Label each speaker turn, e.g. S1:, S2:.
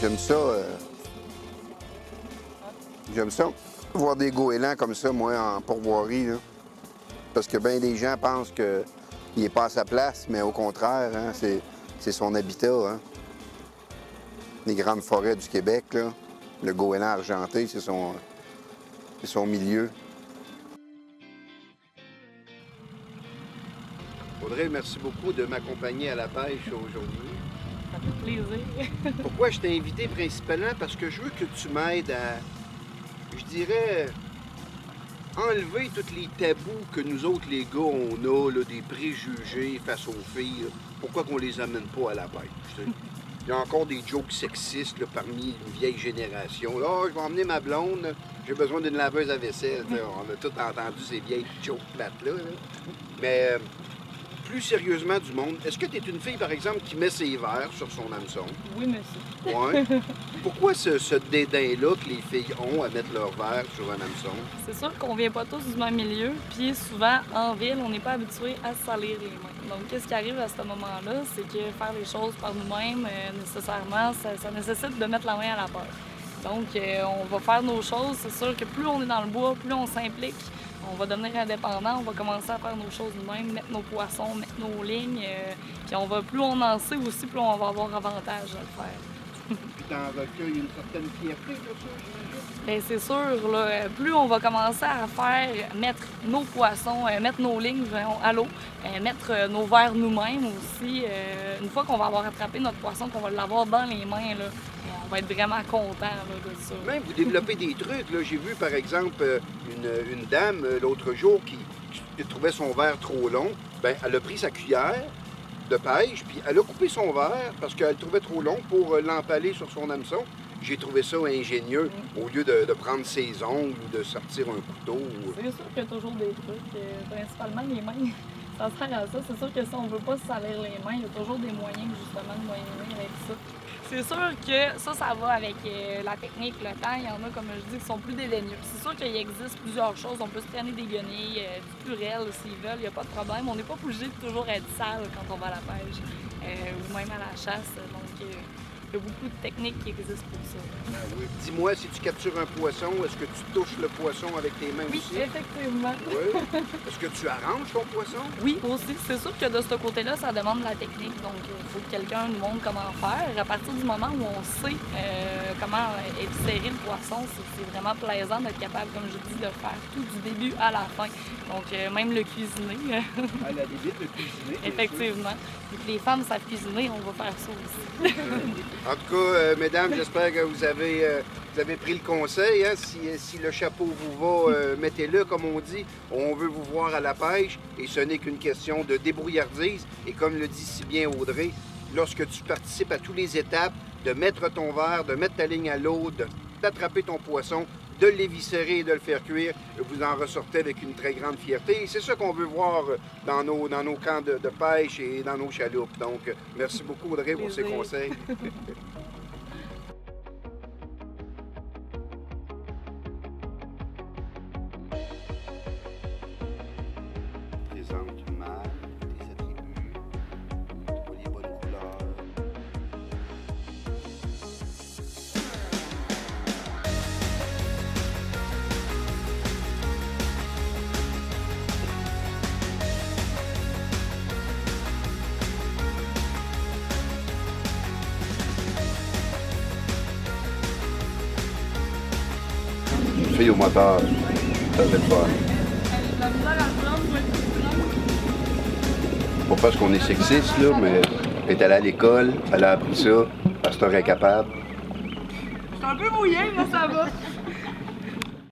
S1: J'aime ça. J'aime ça. Voir des goélands comme ça, moi, en pourvoirie, là. Parce que bien des gens pensent qu'il n'est pas à sa place, mais au contraire, hein, c'est son habitat. Hein. Les grandes forêts du Québec, là, le goéland argenté, c'est son milieu. Audrey, merci beaucoup de m'accompagner à la pêche aujourd'hui.
S2: Ça fait plaisir.
S1: Pourquoi je t'ai invité principalement? Parce que je veux que tu m'aides à, je dirais, enlever tous les tabous que nous autres, les gars, on a, là, des préjugés face aux filles. Là. Pourquoi qu'on les amène pas à la pêche? Tu sais? Il y a encore des jokes sexistes là, parmi une vieille génération. « Ah, je vais emmener ma blonde, j'ai besoin d'une laveuse à vaisselle. » On a tous entendu ces vieilles jokes plates-là. Là. Mais plus sérieusement du monde, est-ce que tu es une fille, par exemple, qui met ses verres sur son hameçon?
S2: Oui, monsieur.
S1: Oui. Pourquoi ce dédain-là que les filles ont à mettre leurs verres sur un hameçon?
S2: C'est sûr qu'on vient pas tous du même milieu, puis souvent, en ville, on n'est pas habitué à se salir les mains. Donc, qu'est-ce qui arrive à ce moment-là? C'est que faire les choses par nous-mêmes, nécessairement, ça nécessite de mettre la main à la pâte. Donc, on va faire nos choses. C'est sûr que plus on est dans le bois, plus on s'implique, on va devenir indépendant, on va commencer à faire nos choses nous-mêmes, mettre nos poissons, mettre nos lignes. Puis plus on en sait aussi, plus on va avoir avantage à le faire.
S1: Puis t'en recueilles une certaine fierté de ça, j'imagine?
S2: Bien, c'est sûr, là, plus on va commencer à faire, mettre nos poissons, mettre nos lignes à l'eau, mettre nos verres nous-mêmes aussi, une fois qu'on va avoir attrapé notre poisson, qu'on va l'avoir dans les mains, là, on va être vraiment content là, de ça.
S1: Même vous développez des trucs. Là. J'ai vu, par exemple, une dame l'autre jour qui trouvait son verre trop long. Bien, elle a pris sa cuillère de pêche, puis elle a coupé son verre parce qu'elle le trouvait trop long pour l'empaler sur son hameçon. J'ai trouvé ça ingénieux, au lieu de prendre ses ongles ou de sortir un couteau.
S2: C'est sûr qu'il y a toujours des trucs, principalement les mains. Ça sert à ça. C'est sûr que si on ne veut pas se salir les mains, il y a toujours des moyens justement de moyenner avec ça. C'est sûr que ça va avec la technique, le temps. Il y en a, comme je dis, qui sont plus dédaigneux. C'est sûr qu'il existe plusieurs choses. On peut se traîner des guenilles, du purel s'ils veulent, il n'y a pas de problème. On n'est pas obligé de toujours être sale quand on va à la pêche ou même à la chasse. Donc, il y a beaucoup de techniques qui existent pour ça.
S1: Ah oui. Dis-moi, si tu captures un poisson, est-ce que tu touches le poisson avec tes mains
S2: oui,
S1: aussi?
S2: Oui, effectivement.
S1: Oui. Est-ce que tu arranges ton poisson?
S2: Oui, aussi. C'est sûr que de ce côté-là, ça demande de la technique. Donc, il faut que quelqu'un nous montre comment faire. À partir du moment où on sait comment éviscérer le poisson, c'est vraiment plaisant d'être capable, comme je dis, de faire tout du début à la fin. Donc, même le cuisiner.
S1: À la limite, le cuisiner.
S2: Effectivement. Et que les femmes savent cuisiner, on va faire ça aussi.
S1: En tout cas, mesdames, j'espère que vous avez pris le conseil. Hein? Si le chapeau vous va, mettez-le, comme on dit. On veut vous voir à la pêche et ce n'est qu'une question de débrouillardise. Et comme le dit si bien Audrey, lorsque tu participes à toutes les étapes, de mettre ton verre, de mettre ta ligne à l'eau, d'attraper ton poisson, de l'éviscérer et de le faire cuire, vous en ressortez avec une très grande fierté. Et c'est ça qu'on veut voir dans nos camps de pêche et dans nos chaloupes. Donc, merci beaucoup Audrey pour ces conseils. Présente une mâle, tes attributs, pour les bonnes couleurs. Fille au moteur, ça fait peur.
S2: La misère à prendre, moi,
S1: Pas parce qu'on est sexiste, là, mais elle est allée à l'école, elle a appris ça, pasteur est capable.
S2: je suis un peu mouillée, mais ça va.